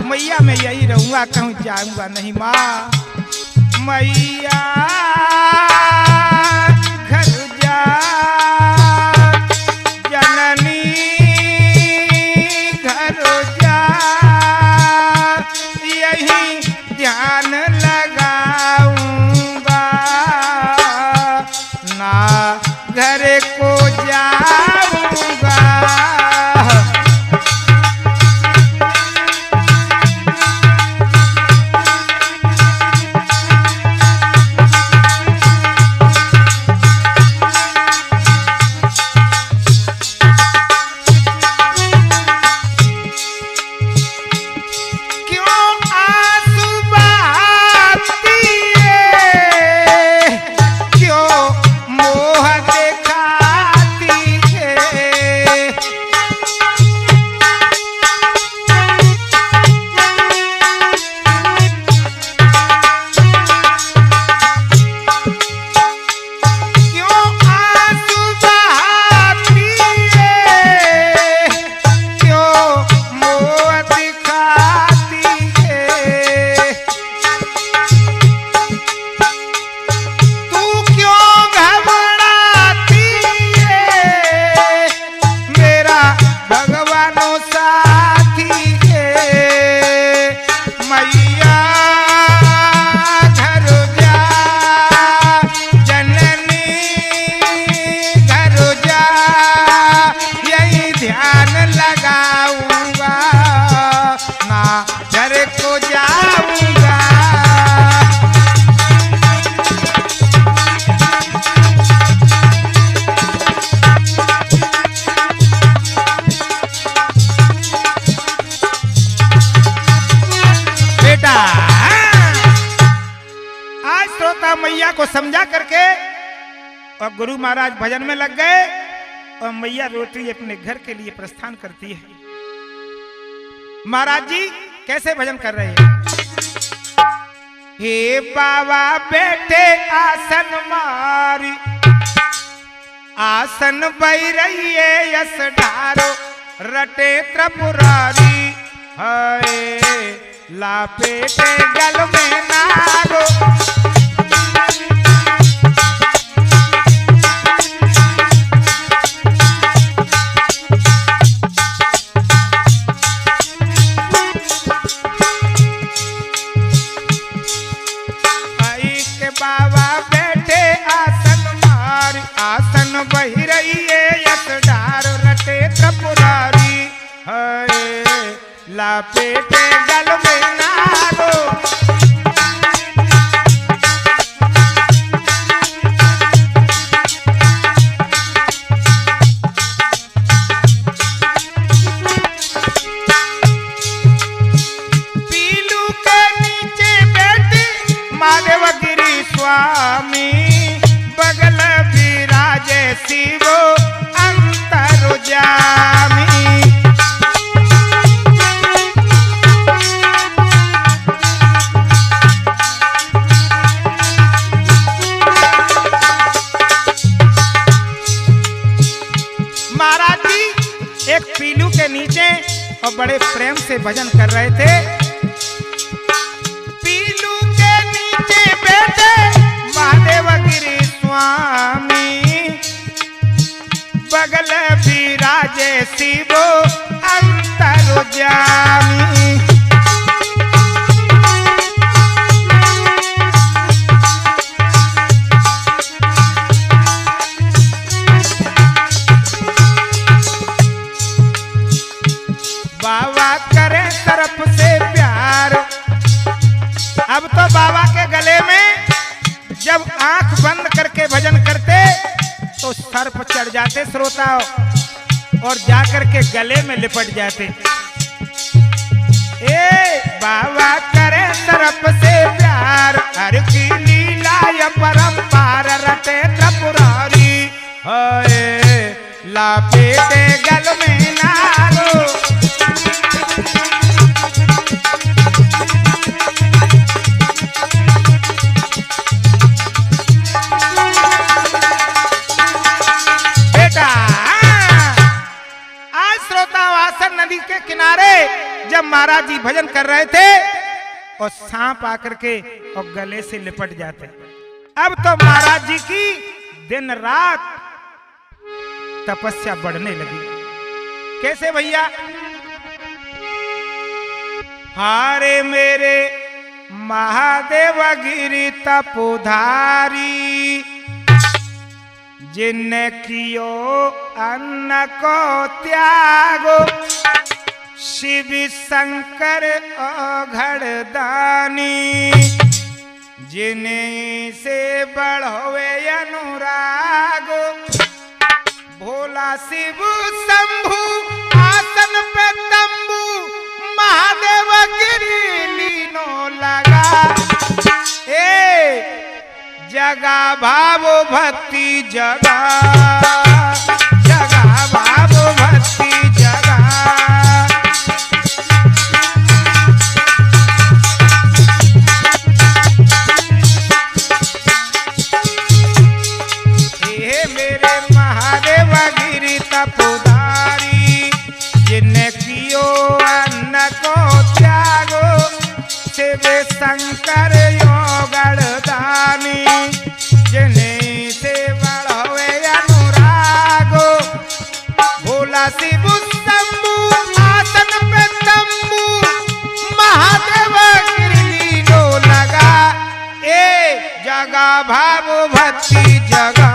मैया मैं यही रहूंगा, कहूँ जाऊंगा नहीं। माँ मैया घर जा जननी घर जा, यही ध्यान लगाऊंगा ना घर को जाऊंगा। मैया को समझा करके और गुरु महाराज भजन में लग गए और मैया रोटी अपने घर के लिए प्रस्थान करती है। महाराज जी कैसे भजन कर रहे हैं। हे बाबा बैठे आसन मारी, आसन बई रही है यस ढारो, रटे त्रिपुरारी हाय लापेटे गल में नारो। बाबा बैठे आसन मार, आसन लापेटे गल में नागो। पीलू के नीचे बैठी महादेव गिरी स्वामी, बगल विराजे शिवो अंतर्यामी। महाराज जी एक पीलू के नीचे और बड़े प्रेम से भजन कर रहे थे। पीलू के नीचे बैठे महादेव गिरी स्वामी, बगल विराजे शिवो अंतर्यामी। बाबा करे तरफ से प्यार। अब तो बाबा के गले में जब आंख बंद करके भजन करते तो सर्प चढ़ जाते श्रोता और जाकर के गले में लिपट जाते। ए बाबा करे तरफ से प्यार, हर की लीला या परंपार रटे त्रिपुरारी। हाय लापेटे गल में नागो। नदी के किनारे जब महाराज जी भजन कर रहे थे और सांप आकर के और गले से लिपट जाते। अब तो महाराज जी की दिन रात तपस्या बढ़ने लगी। कैसे भैया? हारे मेरे महादेव गिरी तपोधारी, जिनने कियो अन्न को त्यागो, शिव शंकर औघड़दानी, जिन्हीं से बढ़ोवे अनुरागो। भोला शिव शंभु आसन पे तंबू, महादेव गिरी लीनो लगा। ए जगा भावो भक्ति जगा, जगा भावो भक्ति जगा। हे मेरे महादेव गिरी तपोधारी, जिन्ने कियो अन्न को त्यागो, शिव शंकर औघड़दानी, जिन्हीं से बढ़ोवे अनुरागो। भोला शिव शंभु आसन पे तंबू, महादेव गिरी लीनो लगा। ए जगा भाव भक्ति जगा।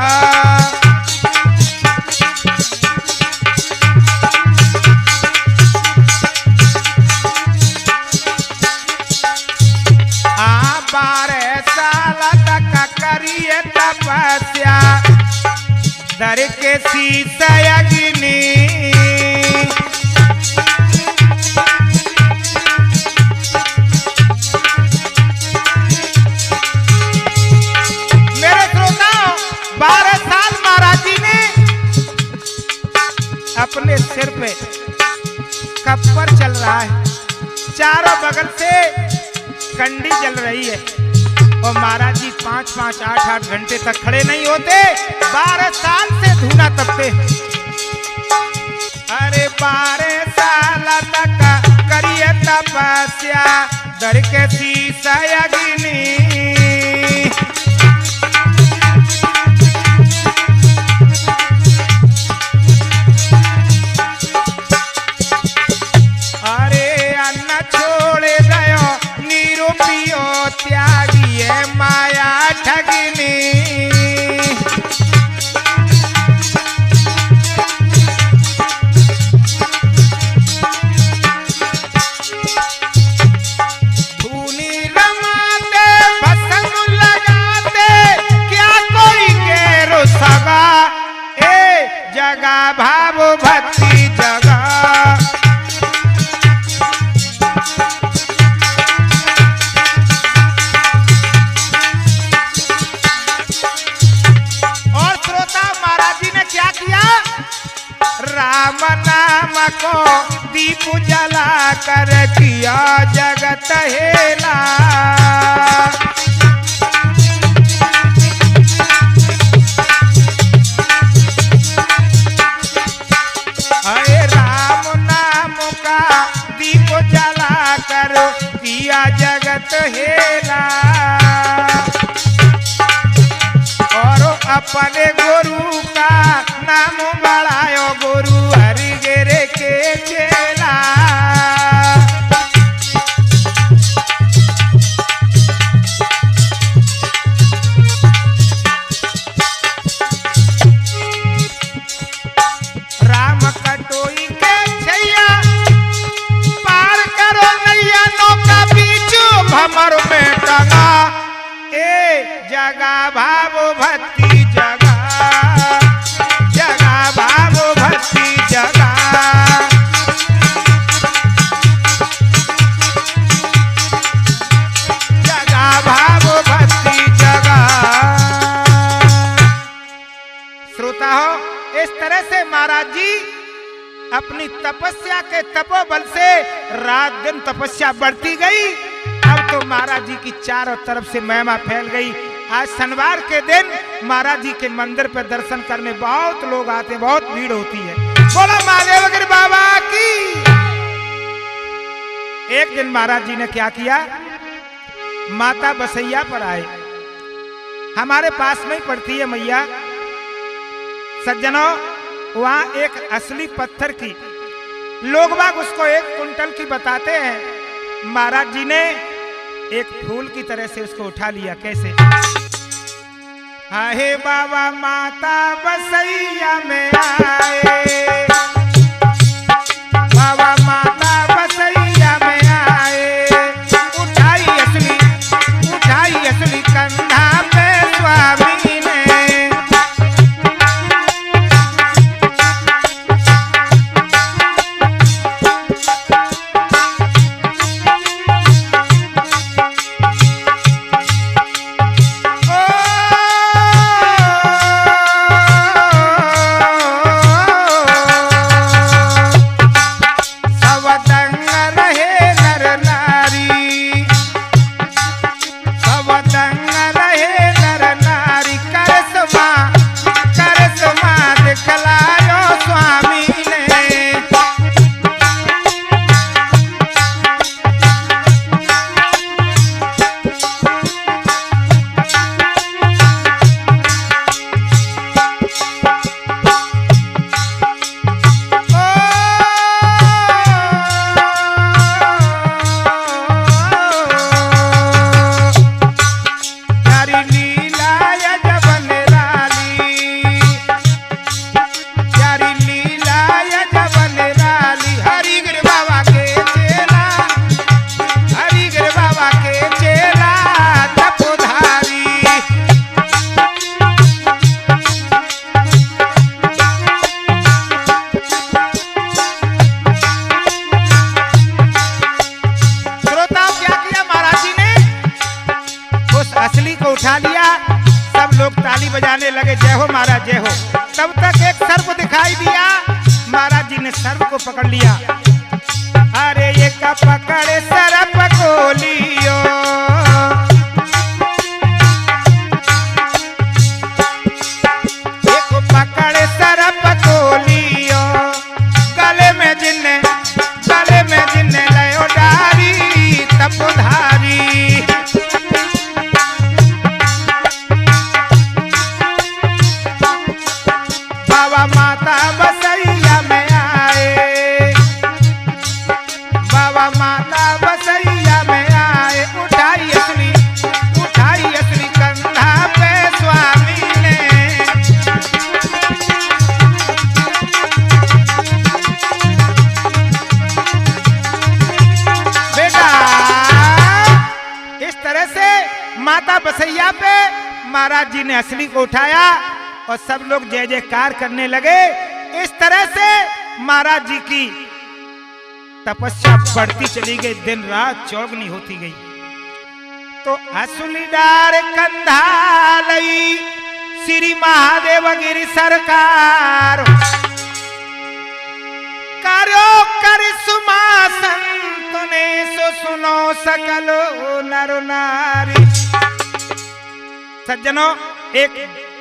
तपस्या दर के सीता अग्नि, मेरे श्रोताओ 12 साल महाराज जी ने अपने सिर पे कप्पर चल रहा है, चारों बगल से कंडी चल रही है और महाराज जी 5-5, 8-8 घंटे तक खड़े नहीं होते। 12 साल से धूना तपते। अरे 12 साल तक करिए तपस्या, दर के सीसा अग्नि। अरे अन्न छोड़े गयो निरूपियो त्यागिए माया ठगनी। जगा भाव भक्ति जगा। और श्रोता महाराज जी ने क्या किया, राम नाम को दीप जला कर किया जगत हेला। अरे राम नाम का दीप जला कर किया जगत हेला। और अपने गुरु का नाम बढ़ायो गुरु हरिगिरे के चेला। राम कटोई के छैया पार करो नैया नौका बीच भमर में टंगा। ए जगा भाव भक्ति जगा, जगा भाव भक्ति जगा। जगा भाव भक्ति जगा। श्रोता हो, इस तरह से महाराज जी अपनी तपस्या के तपोबल से रात दिन तपस्या बढ़ती गई। अब तो महाराज जी की चारों तरफ से महिमा फैल गई। आज शनिवार के दिन महाराज जी के मंदिर पर दर्शन करने बहुत लोग आते, बहुत भीड़ होती है। बोला महादेव गिर बाबा की। एक दिन महाराज जी ने क्या किया, माता बसैया पर आए। हमारे पास में ही पड़ती है मैया। सज्जनों, वहां एक असली पत्थर की लोग बाग उसको 1 कुंटल की बताते हैं। महाराज जी ने एक फूल की तरह से उसको उठा लिया। कैसे? हे बाबा माता बसैया में आए, बाबा माता बसैया में आए। उठाई असली कंधा पे स्वामी ने। उठा लिया। सब लोग ताली बजाने लगे, जय हो महाराज जय हो। तब तक एक सर्प दिखाई दिया। महाराज जी ने सर्प को पकड़ लिया। अरे ये का पकड़े सर्प को लियो, एक पकड़े सर्प को लियो। गले में जिन्ने लयो डारी तपधारी। बाबा माता बसैया में आए, बाबा माता बसैया में आए। उठाई असली कंधा पे स्वामी ने। बेटा इस तरह से माता बसैया पे महाराज जी ने असली को उठाया और सब लोग जय जयकार करने लगे। इस तरह से महाराज जी की तपस्या बढ़ती चली गई, दिन रात चौगनी होती गई। तो असुली डार कंधालई श्री महादेव गिरी सरकार करो करिश्मा संतने सो सुनो सकलो नर नारी। सज्जनों, एक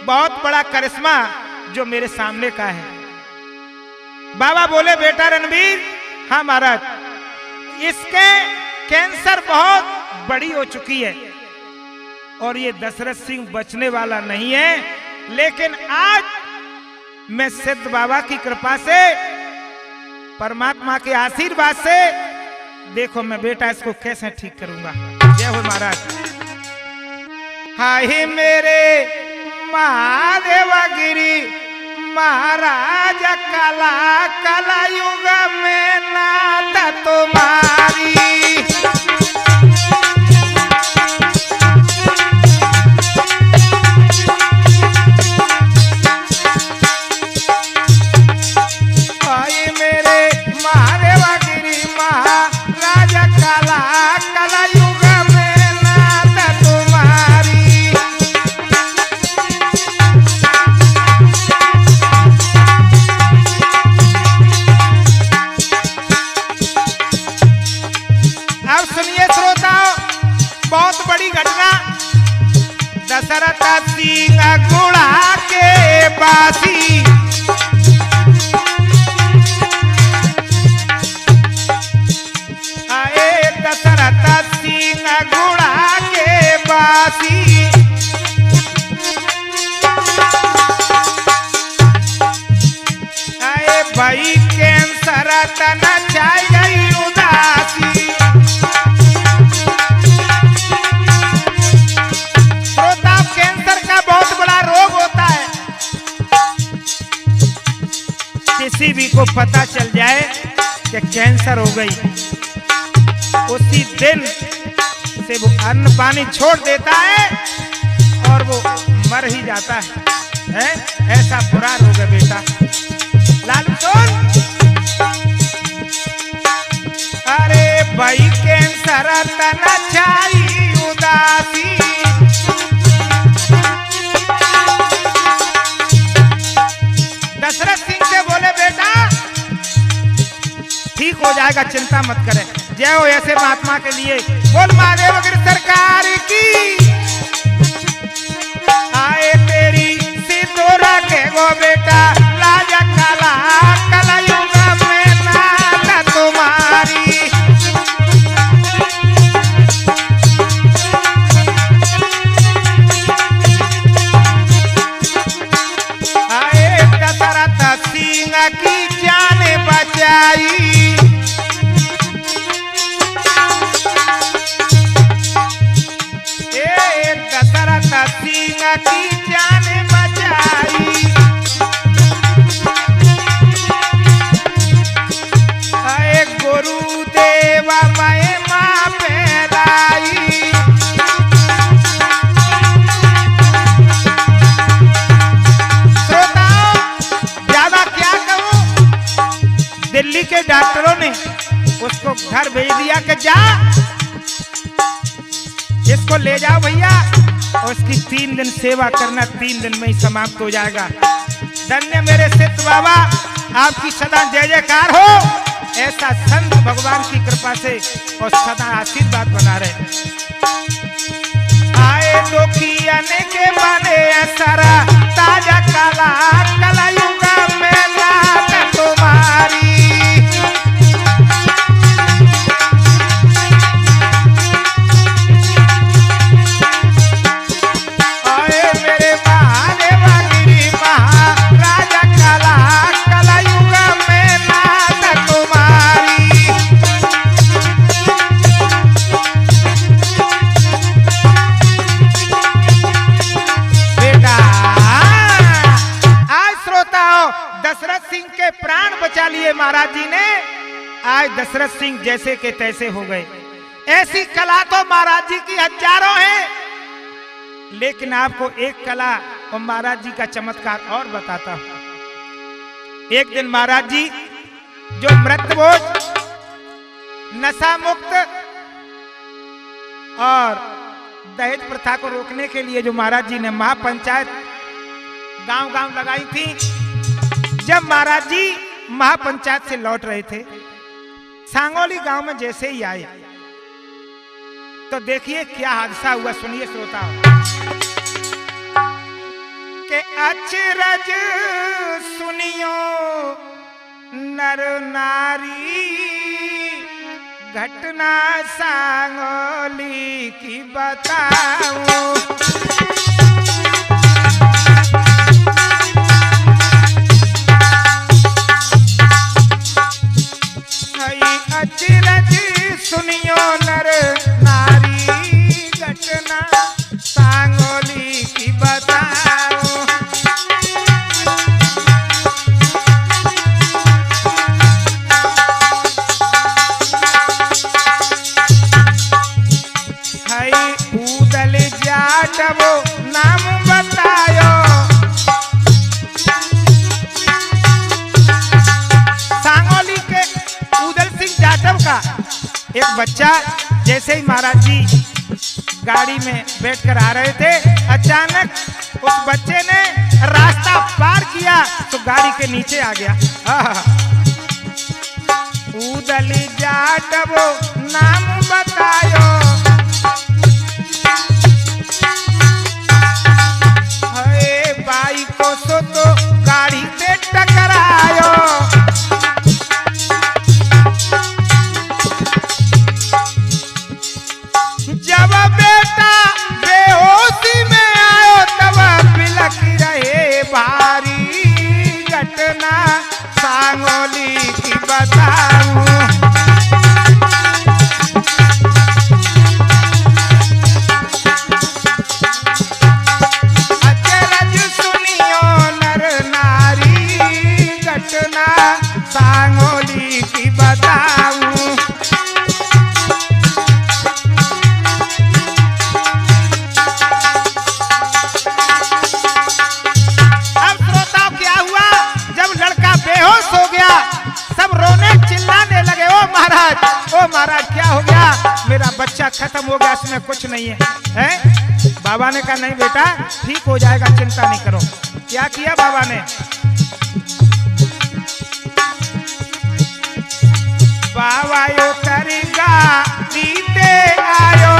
बहुत बड़ा करिश्मा जो मेरे सामने का है। बाबा बोले, बेटा रणवीर, हाँ महाराज, इसके कैंसर बहुत बड़ी हो चुकी है और ये दशरथ सिंह बचने वाला नहीं है। लेकिन आज मैं सिद्ध बाबा की कृपा से, परमात्मा के आशीर्वाद से, देखो मैं बेटा इसको कैसे ठीक करूंगा। जय हो महाराज। हाय मेरे महादेव गिरी महाराज, कला कला युग में नाथ तुम्हारी। हाय मेरे महादेव गिरी महाराज, कला कला युग में नाथ तुम्हारी। अब सुनिए श्रोताओं, बहुत बड़ी घटना। दशरथ सिंह गुड़ा के बासी आए, दशरथ सिंह गुड़ा के बासी आए, भाई कैंसर तना चाय गई उदासी। किसी भी को पता चल जाए कि कैंसर हो गई, उसी दिन से वो अन्न पानी छोड़ देता है और वो मर ही जाता है? ऐसा बुरा रोग है बेटा। लालू सुन, अरे भाई कैंसर तना छाई उदासी। दशरथ सिंह से बोले, बेटा ठीक हो जाएगा, चिंता मत करें। जय हो ऐसे महात्मा के लिए। बोल महादेव गिरी सरकार की। आए तेरी सिंदूरा के गो बेटा, लाजा काला कला युग में नाथ तुम्हारी। सिंह की जान बचाई, दशरथ सिंह की जान बचाई। गुरुदेव मैं मां पैराई। दिल्ली के डॉक्टरों ने उसको घर भेज दिया कि जा इसको ले जाओ भैया, और उसकी 3 दिन सेवा करना, 3 दिन में ही समाप्त हो जाएगा। धन्य मेरे सिद्ध बाबा, आपकी सदा जय जयकार हो। ऐसा संत भगवान की कृपा से और सदा आशीर्वाद बना रहे। आए दुखिया ने के बने सारा ताजा काला कला युग में नाथ तुम्हारी। दशरथ सिंह के प्राण बचा लिए महाराज जी ने। आज दशरथ सिंह जैसे के तैसे हो गए। ऐसी कला तो महाराज जी की हजारों हैं, लेकिन आपको एक कला और महाराज जी का चमत्कार और बताता हूं। एक दिन महाराज जी जो मृतभोज, नशा मुक्त और दहेज प्रथा को रोकने के लिए जो महाराज जी ने महापंचायत गांव-गांव लगाई थी, जब महाराज जी महापंचायत से लौट रहे थे, सांगोली गांव में जैसे ही आए तो देखिए क्या हादसा हुआ, सुनिए श्रोताओ। के अचरज सुनियो नर नारी, घटना सांगोली की बताऊं। अचरज सुनियो नर नारी, घटना सांगोली की बताऊं। उदल जाटवो नाम बतायो, सांगोली के उदल सिंह जाटव का एक बच्चा जैसे ही महाराज जी गाड़ी में बैठकर आ रहे थे, अचानक उस बच्चे ने रास्ता पार किया तो गाड़ी के नीचे आ गया। उदल जाटवो नाम बतायो, बाई को सो तो गाड़ी से टकरायो। जब बेटा बेहोशी में आयो तब बिलख रहे भारी, घटना सांगोली की बताऊं। सांगोली की बताऊं। अब श्रोताओं क्या हुआ, जब लड़का बेहोश हो गया सब रोने चिल्लाने लगे, ओ महाराज क्या हो गया, मेरा बच्चा खत्म हो गया, इसमें कुछ नहीं है। बाबा ने कहा नहीं बेटा ठीक हो जाएगा, चिंता नहीं करो। क्या किया बाबा ने, बाबा यो तरीका दीते आयो,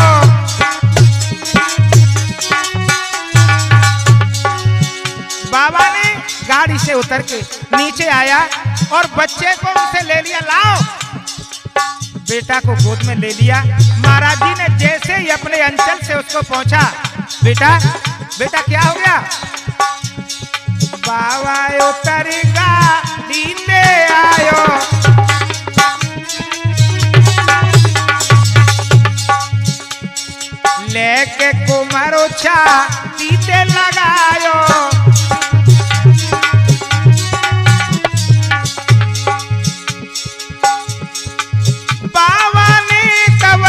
बाबा ने गाड़ी से उतर के नीचे आया और बच्चे को उसे ले लिया, लाओ बेटा को गोद में ले लिया। महाराज जी ने जैसे ही अपने अंचल से उसको पहुंचा, बेटा क्या हो गया, बाबा यो तरीका दीते आयो। लेके कुमारो छा पीते लगायो, बाबा ने तब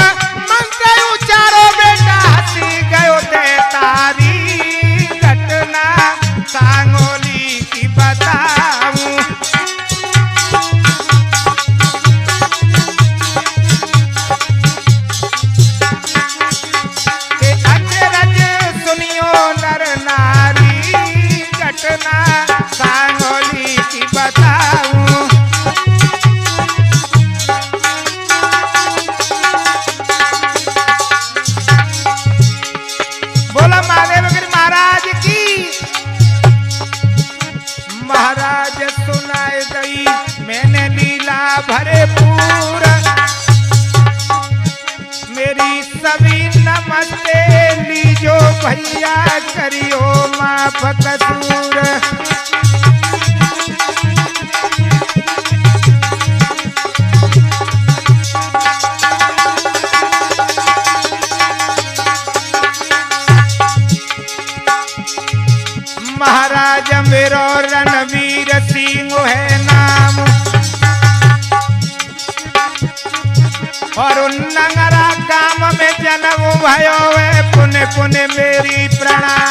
मंत्र उचारो, बेटा हंसी गयो दे तारी, घटना सांगोली की बताऊं। सांगोली की बताऊं। बोला महादेव महाराज की। महाराज सुनाए गई मैंने लीला भरे पूरा, मेरी सभी नमस्ते लीजो भैया, करियो माफ कसूर। महाराज मेरो रणवीर सिंह है नाम, और नंगरा गांव में जन्म भयो है, पुण्य पुण्य मेरी प्रणाम।